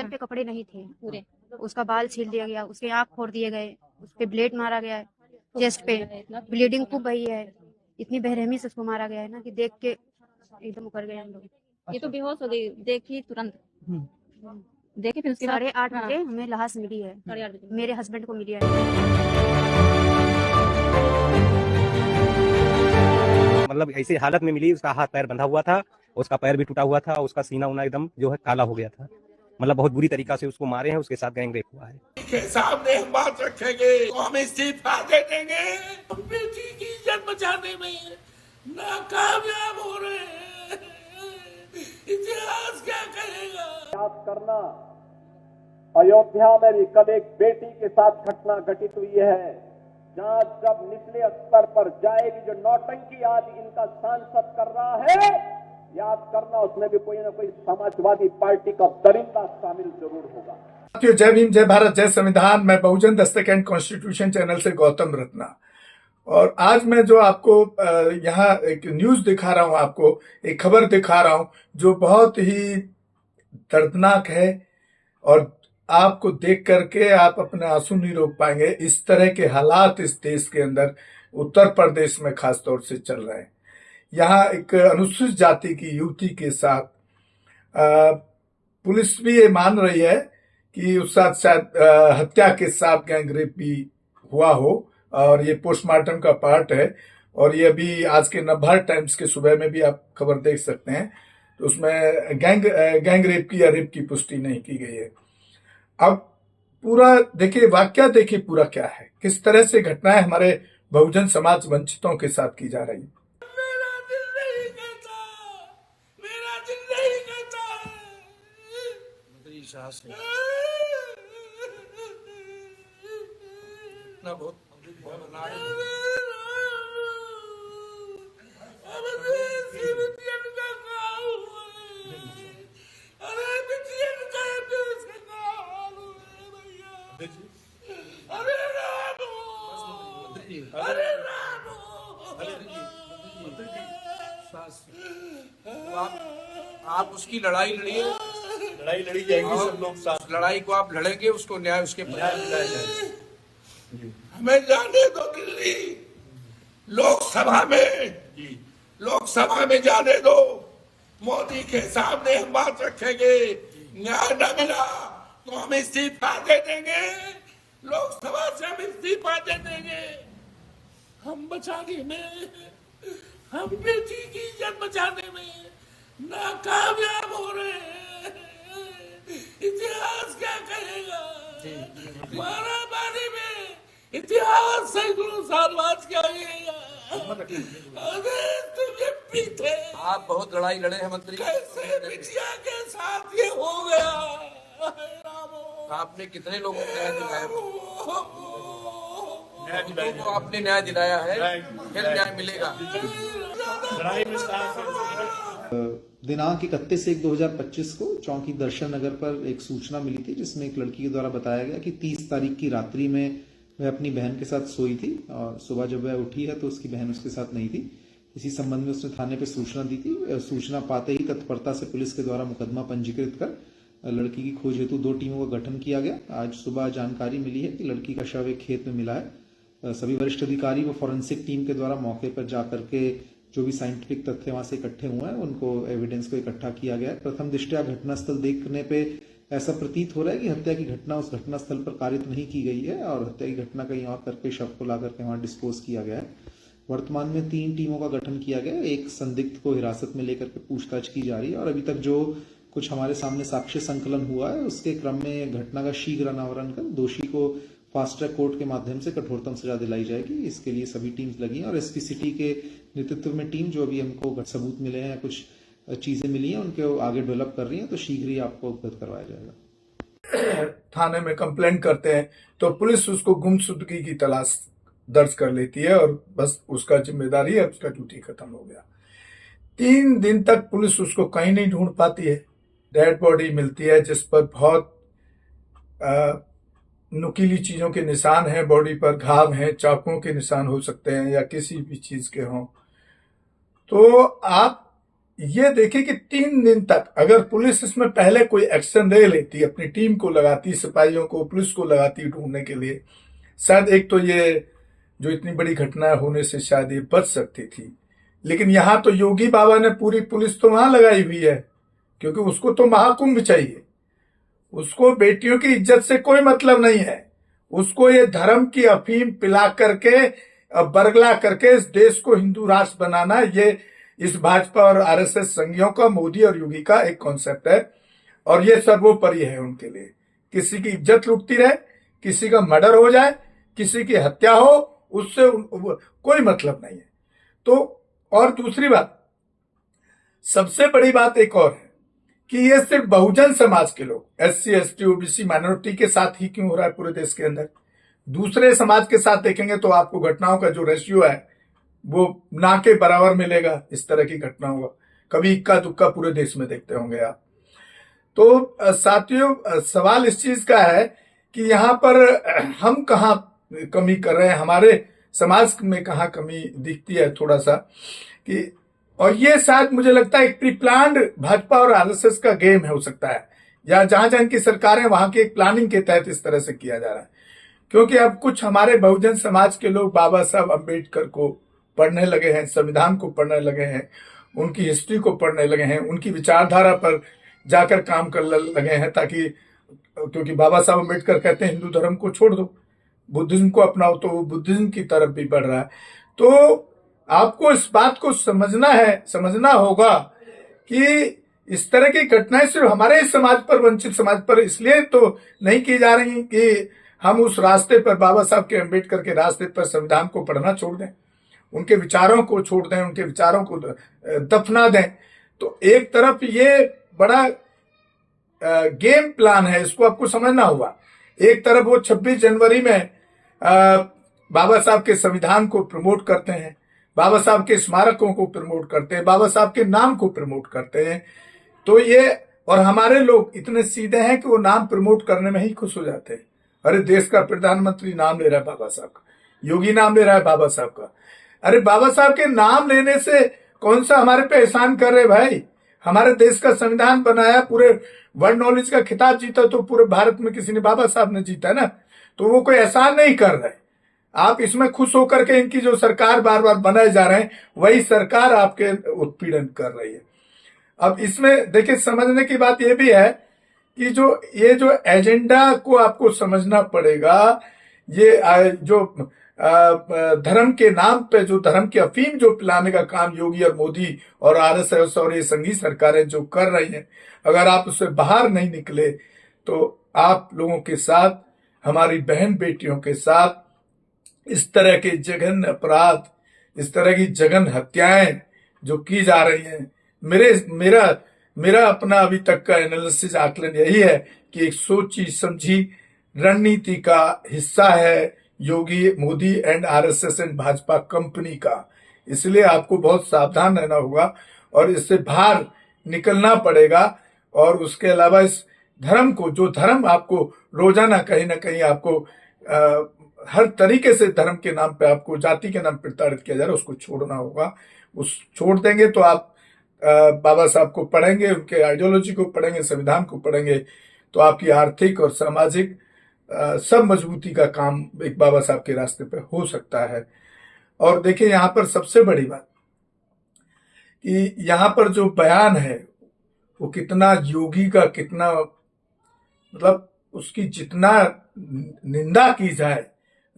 पे कपड़े नहीं थे पूरे, उसका बाल छील दिया गया, उसके आँख फोड़ दिए गए, उस पे ब्लेड मारा गया है, चेस्ट पे ब्लीडिंग खूब बही है। इतनी बेरहमी से उसको मारा गया है ना कि देख के एकदम उकर गए हम लोग। ये तो बेहोश हो गई, देखी तुरंत देखे, फिर उसके बाद 8:30 बजे हमें लाश मिली है, 8:30 बजे मेरे हस्बैंड को मिली है। मतलब ऐसी हालत में मिली, उसका हाथ पैर बंधा हुआ था, उसका पैर भी टूटा हुआ था, उसका सीना उना एकदम जो है काला हो गया था। मतलब बहुत बुरी तरीका से उसको मारे हैं, उसके साथ गैंग रेप हुआ है। सामने हम बात रखेंगे तो हम इस्तीफा दे देंगे। बेटी की इज्जत बचाने में नाकामयाब हो रहे हैं, इतिहास क्या कहेगा। याद करना, अयोध्या में भी कल एक बेटी के साथ घटना घटित हुई है, जहां जब निचले स्तर पर जाएगी जो नौटंकी आज इनका सांसद कर रहा है, याद करना उसमें भी कोई ना कोई समाजवादी पार्टी का दरिंदा शामिल जरूर होगा। जय भीम, जय भारत, जय संविधान। मैं बहुजन दस्तक एंड कॉन्स्टिट्यूशन चैनल से गौतम रत्ना, और आज मैं जो आपको यहाँ एक न्यूज दिखा रहा हूँ, आपको एक खबर दिखा रहा हूँ जो बहुत ही दर्दनाक है, और आपको देख करके आप अपने आंसू नहीं रोक पाएंगे। इस तरह के हालात इस देश के अंदर, उत्तर प्रदेश में खास तौर से चल रहे हैं। यहाँ एक अनुसूचित जाति की युवती के साथ पुलिस भी ये मान रही है कि उस साथ शायद हत्या के साथ गैंग रेप भी हुआ हो, और ये पोस्टमार्टम का पार्ट है। और ये अभी आज के नवभारत टाइम्स के सुबह में भी आप खबर देख सकते हैं, तो उसमें गैंग रेप की या रेप की पुष्टि नहीं की गई है। अब पूरा देखिए, वाकया देखिए पूरा क्या है, किस तरह से घटनाएं हमारे बहुजन समाज वंचितों के साथ की जा रही है। मेरा दिल नहीं कहता, मेरा दिल नहीं कहता। मेरी सास है ना, बहुत आप उसकी लड़ाई लड़िए, लड़ाई लड़ी जाएगी, सब लोग साथ। लड़ाई को आप लड़ेंगे, उसको न्याय उसके न्याय दिलाया जाएगा। हमें जाने दो दिल्ली, लोकसभा में जाने दो। मोदी के सामने हम बात रखेंगे, न्याय न मिला तो हम इस्तीफा दे देंगे, लोकसभा से हम इस्तीफा दे देंगे। हम बचाने में, हम बेटी की इज्जत बचाने में नाकामयाब हो रहे हैं, इतिहास क्या कहेगा। मारामारी में इतिहास सैकड़ों साल बाद क्या कहेगा। अरे तुम ये पीते, आप बहुत लड़ाई लड़े हैं मंत्री, कैसे बिटिया के साथ ये हो गया। आपने कितने लोगों को न्याय दिलाया, तो आपने न्याय दिलाया है, फिर न्याय मिलेगा। दिनांक 31/1/2025 को चौकी दर्शन नगर पर एक सूचना मिली थी, जिसमें एक लड़की के द्वारा बताया गया कि 30 तारीख की रात्रि में वह अपनी बहन के साथ सोई थी, और सुबह जब वह उठी है तो उसकी बहन उसके साथ नहीं थी। इसी संबंध में उसने थाने पे सूचना दी थी। सूचना पाते ही तत्परता से पुलिस के द्वारा मुकदमा पंजीकृत कर लड़की की खोज हेतु 2 टीमों का गठन किया गया। आज सुबह जानकारी मिली है कि लड़की का शव एक खेत में मिला है। सभी वरिष्ठ अधिकारी व फॉरेंसिक टीम के द्वारा मौके पर जाकर के जो भी साइंटिफिक तथ्य वहां से इकट्ठे हुए हैं, उनको एविडेंस को इकट्ठा किया गया है। प्रथम दृष्टया घटनास्थल देखने पे ऐसा प्रतीत हो रहा है कि हत्या की घटना उस घटनास्थल पर कारित नहीं की गई है, और हत्या की घटना कहीं और करके शव को ला करके वहां डिस्पोज किया गया है। वर्तमान में 3 टीमों का गठन किया गया है। एक संदिग्ध को हिरासत में लेकर के पूछताछ की जा रही है, और अभी तक जो कुछ हमारे सामने साक्ष्य संकलन हुआ है, उसके क्रम में घटना का शीघ्र अनावरण कर दोषी को फास्ट ट्रैक कोर्ट के माध्यम से कठोरतम सजा दिलाई जाएगी। इसके लिए सभी टीम्स लगी हैं, और एसपी सिटी के नेतृत्व में टीम, जो अभी हमको सबूत मिले हैं, कुछ चीजें मिली हैं, उनके आगे डेवलप कर रही हैं, तो शीघ्र ही आपको अवगत करवाया जाएगा। थाने में कंप्लेंट करते हैं तो पुलिस उसको गुमशुदगी की तलाश दर्ज कर लेती है, और बस उसका जिम्मेदारी है, उसका ड्यूटी खत्म हो गया। 3 दिन तक पुलिस उसको कहीं नहीं ढूंढ पाती है। डेड बॉडी मिलती है जिस पर बहुत नुकीली चीजों के निशान हैं, बॉडी पर घाव हैं, चाकुओं के निशान हो सकते हैं, या किसी भी चीज के हों। तो आप ये देखिए कि 3 दिन तक अगर पुलिस इसमें पहले कोई एक्शन ले लेती, अपनी टीम को लगाती, सिपाहियों को, पुलिस को लगाती ढूंढने के लिए, शायद एक तो ये जो इतनी बड़ी घटना होने से शायद ये बच सकती थी। लेकिन यहां तो योगी बाबा ने पूरी पुलिस तो वहां लगाई हुई है, क्योंकि उसको तो महाकुंभ चाहिए। उसको बेटियों की इज्जत से कोई मतलब नहीं है। उसको ये धर्म की अफीम पिला करके, बरगला करके इस देश को हिंदू राष्ट्र बनाना, ये इस भाजपा और आरएसएस संघियों का, मोदी और योगी का एक कॉन्सेप्ट है, और ये सर्वोपरि है उनके लिए। किसी की इज्जत लुटती रहे, किसी का मर्डर हो जाए, किसी की हत्या हो, उससे कोई मतलब नहीं है। तो और दूसरी बात, सबसे बड़ी बात एक और है कि ये सिर्फ बहुजन समाज के लोग, एससी, एसटी, ओबीसी, माइनॉरिटी के साथ ही क्यों हो रहा है पूरे देश के अंदर? दूसरे समाज के साथ देखेंगे तो आपको घटनाओं का जो रेशियो है वो ना के बराबर मिलेगा। इस तरह की घटनाओं का कभी इक्का दुक्का पूरे देश में देखते होंगे आप। तो साथियों, सवाल इस चीज का है कि यहाँ पर हम कहाँ कमी कर रहे हैं, हमारे समाज में कहाँ कमी दिखती है थोड़ा सा कि, और ये शायद मुझे लगता है एक प्री प्लान्ड भाजपा और आरएसएस का गेम है, हो सकता है, या जहां जहां की सरकार है वहां की एक प्लानिंग के तहत इस तरह से किया जा रहा है। क्योंकि अब कुछ हमारे बहुजन समाज के लोग बाबा साहब अम्बेडकर को पढ़ने लगे हैं, संविधान को पढ़ने लगे हैं, उनकी हिस्ट्री को पढ़ने लगे हैं, उनकी विचारधारा पर जाकर काम करने लगे हैं, ताकि, क्योंकि बाबा साहब अम्बेडकर कहते हैं हिंदू धर्म को छोड़ दो, बुद्धिज्म को अपनाओ, तो वो बुद्धिज्म की तरफ भी बढ़ रहा है। तो आपको इस बात को समझना होगा कि इस तरह की घटनाएं सिर्फ हमारे इस समाज पर, वंचित समाज पर इसलिए तो नहीं की जा रही कि हम उस रास्ते पर, बाबा साहब के, अम्बेडकर के रास्ते पर संविधान को पढ़ना छोड़ दें, उनके विचारों को छोड़ दें, उनके विचारों को दफना दें। तो एक तरफ ये बड़ा गेम प्लान है, इसको आपको समझना होगा। एक तरफ वो 26 जनवरी में बाबा साहब के संविधान को प्रमोट करते हैं, बाबा साहब के स्मारकों को प्रमोट करते हैं, बाबा साहब के नाम को प्रमोट करते हैं। तो ये, और हमारे लोग इतने सीधे हैं कि वो नाम प्रमोट करने में ही खुश हो जाते हैं। अरे देश का प्रधानमंत्री नाम ले रहा है बाबा साहब का, योगी नाम ले रहा है बाबा साहब का। अरे बाबा साहब के नाम लेने से कौन सा हमारे पे एहसान कर रहे भाई? हमारे देश का संविधान बनाया, पूरे वर्ल्ड नॉलेज का खिताब जीता तो पूरे भारत में किसी ने, बाबा साहब ने जीता ना। तो वो कोई एहसान नहीं कर रहे। आप इसमें खुश होकर के इनकी जो सरकार बार बार बनाए जा रहे हैं, वही सरकार आपके उत्पीड़न कर रही है। अब इसमें देखिए, समझने की बात यह भी है कि ये जो एजेंडा को आपको समझना पड़ेगा, ये जो धर्म के नाम पे जो धर्म की अफीम जो पिलाने का काम योगी और मोदी और आरएसएस और ये संघी सरकारें जो कर रही हैं, अगर आप उससे बाहर नहीं निकले तो आप लोगों के साथ, हमारी बहन बेटियों के साथ इस तरह के जघन्य अपराध, इस तरह की जघन्य हत्याएं जो की जा रही हैं, मेरा अपना अभी तक का एनालिसिस, आकलन यही है कि एक सोची समझी रणनीति का हिस्सा है Yogi, Modi and RSS and Bhajpa company का। इसलिए आपको बहुत सावधान रहना होगा और इससे बाहर निकलना पड़ेगा। और उसके अलावा इस धर्म को, जो धर्म आपको रोजाना कहीं ना कहीं आपको हर तरीके से धर्म के नाम पे, आपको जाति के नाम पे प्रताड़ित किया जा रहा है, उसको छोड़ना होगा। उस छोड़ देंगे तो आप बाबा साहब को पढ़ेंगे, उनके आइडियोलॉजी को पढ़ेंगे, संविधान को पढ़ेंगे, तो आपकी आर्थिक और सामाजिक सब मजबूती का काम एक बाबा साहब के रास्ते पे हो सकता है। और देखिए, यहाँ पर सबसे बड़ी बात कि यहाँ पर जो बयान है वो कितना योगी का, कितना, मतलब उसकी जितना निंदा की जाए,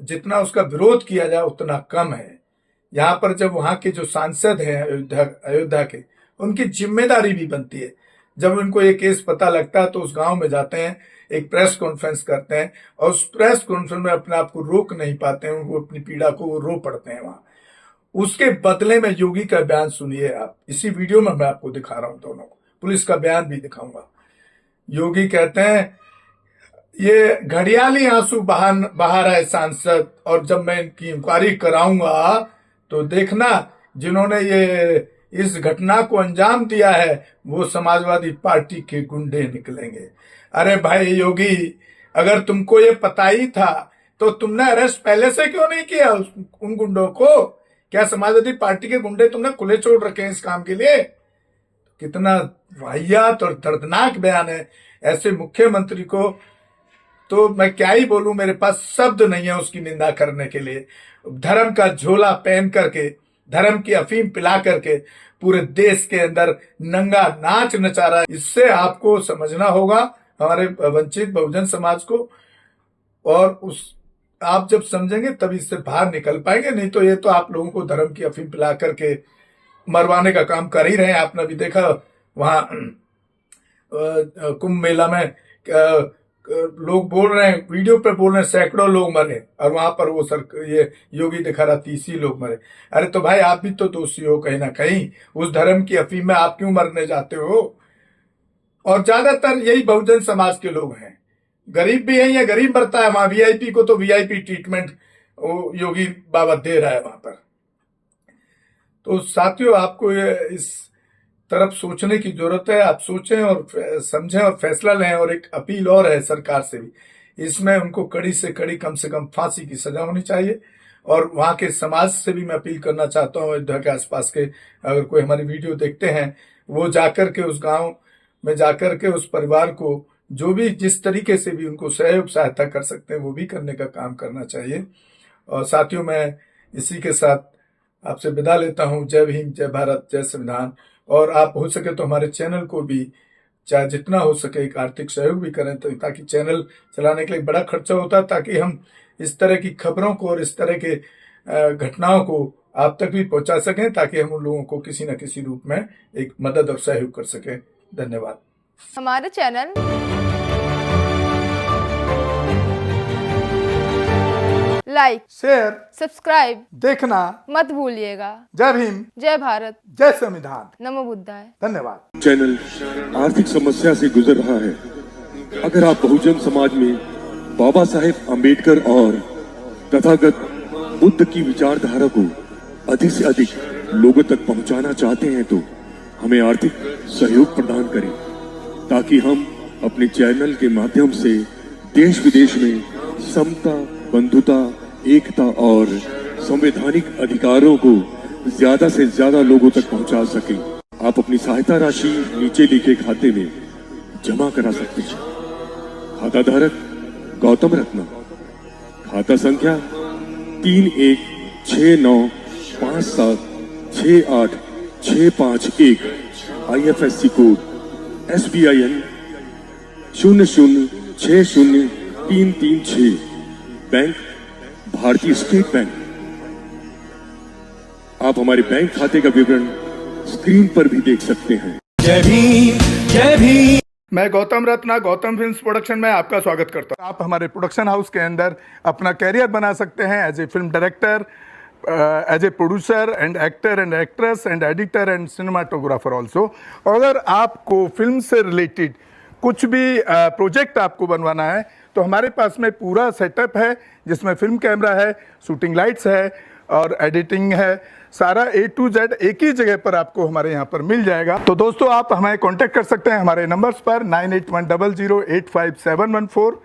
जितना उसका विरोध किया जाए उतना कम है। यहाँ पर जब वहां के जो सांसद हैं अयोध्या के, उनकी जिम्मेदारी भी बनती है। जब उनको ये केस पता लगता है तो उस गांव में जाते हैं, एक प्रेस कॉन्फ्रेंस करते हैं, और उस प्रेस कॉन्फ्रेंस में अपने आप को रोक नहीं पाते हैं, वो अपनी पीड़ा को वो रो पड़ते हैं वहां। उसके बदले में योगी का बयान सुनिए आप, इसी वीडियो में मैं आपको दिखा रहा हूं दोनों को, पुलिस का बयान भी दिखाऊंगा। योगी कहते हैं, ये घड़ियाली आंसू बहा रहे सांसद, और जब मैं इनकी इंक्वायरी कराऊंगा तो देखना जिन्होंने ये इस घटना को अंजाम दिया है वो समाजवादी पार्टी के गुंडे निकलेंगे। अरे भाई योगी, अगर तुमको ये पता ही था तो तुमने अरेस्ट पहले से क्यों नहीं किया उन गुंडों को? क्या समाजवादी पार्टी के गुंडे तुमने खुले छोड़ रखे हैं इस काम के लिए? कितना वाहियात और दर्दनाक बयान है। ऐसे मुख्यमंत्री को तो मैं क्या ही बोलूं, मेरे पास शब्द नहीं है उसकी निंदा करने के लिए। धर्म का झोला पहन करके, धर्म की अफीम पिला करके पूरे देश के अंदर नंगा नाच नचा रहा है। इससे आपको समझना होगा हमारे वंचित बहुजन समाज को, और उस आप जब समझेंगे तभी इससे बाहर निकल पाएंगे। नहीं तो ये तो आप लोगों को धर्म की अफीम पिला करके मरवाने का काम कर ही रहे हैं। आपने अभी देखा वहां कुंभ मेला में लोग बोल रहे हैं, वीडियो पे बोल रहे हैं सैकड़ों लोग मरे, और वहां पर वो ये योगी दिखा रहा 30 ही लोग मरे। अरे तो भाई आप भी तो दोषी हो कहीं ना कहीं, उस धर्म की अफीम में आप क्यों मरने जाते हो? और ज्यादातर यही बहुजन समाज के लोग हैं, गरीब भी है, या गरीब मरता है वहां, वीआईपी को तो वीआईपी ट्रीटमेंट योगी बाबा दे रहा है वहां पर। तो साथियों, आपको इस तरफ सोचने की जरूरत है। आप सोचें और समझें और फैसला लें। और एक अपील और है सरकार से भी, इसमें उनको कड़ी से कड़ी कम से कम फांसी की सजा होनी चाहिए। और वहां के समाज से भी मैं अपील करना चाहता हूं, अयोध्या के आसपास के अगर कोई हमारी वीडियो देखते हैं, वो जाकर के उस गांव में जाकर के उस परिवार को जो भी जिस तरीके से भी उनको सहयोग सहायता कर सकते हैं वो भी करने का काम करना चाहिए। और साथियों, मैं इसी के साथ आपसे विदा लेता हूं। जय भीम, जय भारत, जय संविधान। और आप हो सके तो हमारे चैनल को भी चाहे जितना हो सके एक आर्थिक सहयोग भी करें, तो ताकि चैनल चलाने के लिए बड़ा खर्चा होता है, ताकि हम इस तरह की खबरों को और इस तरह के घटनाओं को आप तक भी पहुंचा सकें, ताकि हम उन लोगों को किसी न किसी रूप में एक मदद और सहयोग कर सकें। धन्यवाद। हमारे चैनल लाइक, शेयर, सब्सक्राइब देखना मत भूलिएगा। जय भीम, जय भारत, जय संविधान, नमो बुद्धाय। धन्यवाद। चैनल आर्थिक समस्या से गुजर रहा है। अगर आप बहुजन समाज में बाबा साहेब अम्बेडकर और तथागत बुद्ध की विचारधारा को अधिक से अधिक लोगों तक पहुंचाना चाहते हैं, तो हमें आर्थिक सहयोग प्रदान करें, ताकि हम अपने चैनल के माध्यम से देश विदेश में समता, बंधुता, एकता और संवैधानिक अधिकारों को ज्यादा से ज्यादा लोगों तक पहुंचा सकें। आप अपनी सहायता राशि नीचे लिखे खाते में जमा करा सकते हैं। खाता धारक गौतम रत्ना, खाता संख्या 3169576865 IFSC कोड SBIN 0060336, बैंक भारतीय स्टेट बैंक। आप हमारे बैंक खाते का विवरण स्क्रीन पर भी देख सकते हैं। जय भीम, जय भीम। मैं गौतम रत्ना, गौतम फिल्म्स प्रोडक्शन में आपका स्वागत करता हूं। आप हमारे प्रोडक्शन हाउस के अंदर अपना कैरियर बना सकते हैं as a film director, as a producer and actor and actress and editor and cinematographer also. अगर आपको फिल्म से रिलेटेड कुछ भी प्रोजेक्ट आपको बनवाना है, तो हमारे पास में पूरा सेटअप है, जिसमें फिल्म कैमरा है, शूटिंग लाइट्स है और एडिटिंग है। सारा A to Z एक ही जगह पर आपको हमारे यहाँ पर मिल जाएगा। तो दोस्तों, आप हमें कांटेक्ट कर सकते हैं हमारे नंबर्स पर 9810085714।